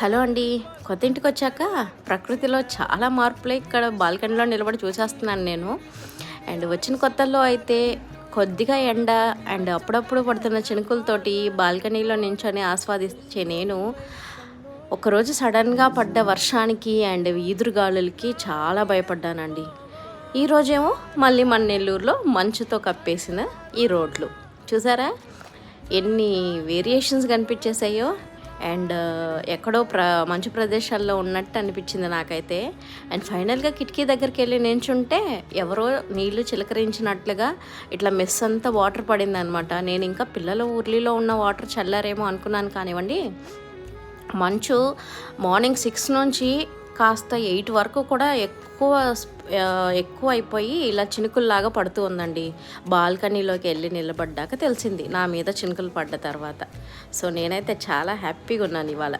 Hello అండి. కొత్త ఇంటికొచ్చాక ప్రకృతిలో చాలా మార్పులే ఇక్కడ బాల్కనీలో నిలబడి చూసేస్తున్నాను నేను. అండ్ వచ్చిన కొత్తల్లో అయితే కొద్దిగా ఎండ అండ్ అప్పుడప్పుడు పడుతున్న చినుకులతోటి బాల్కనీలో నించొని ఆస్వాదించే నేను ఒకరోజు సడన్గా పడ్డ వర్షానికి అండ్ ఈదురుగాలులకి చాలా భయపడ్డానండి. ఈరోజేమో మళ్ళీ మన నెల్లూరులో మంచుతో కప్పేసిన ఈ రోడ్లు చూసారా ఎన్ని వేరియేషన్స్ కనిపించేసాయో. అండ్ ఎక్కడో మంచు ప్రదేశాల్లో ఉన్నట్టు అనిపించింది నాకైతే. అండ్ ఫైనల్గా కిటికీ దగ్గరికి వెళ్ళి నించుంటే ఎవరో నీళ్లు చిలకరించినట్లుగా ఇట్లా మెస్ అంతా వాటర్ పడింది అనమాట. నేను ఇంకా పిల్లల ఊర్లీలో ఉన్న వాటర్ చల్లారేమో అనుకున్నాను కానివ్వండి. మంచు మార్నింగ్ 6 నుంచి కాస్త 8 వరకు కూడా ఎక్కువ అయిపోయి ఇలా చినుకుల్లాగా పడుతూ ఉందండి. బాల్కనీలోకి వెళ్ళి నిలబడ్డాక తెలిసింది నా మీద చినుకులు పడ్డ తర్వాత. సో నేనైతే చాలా హ్యాపీగా ఉన్నాను ఇవాళ.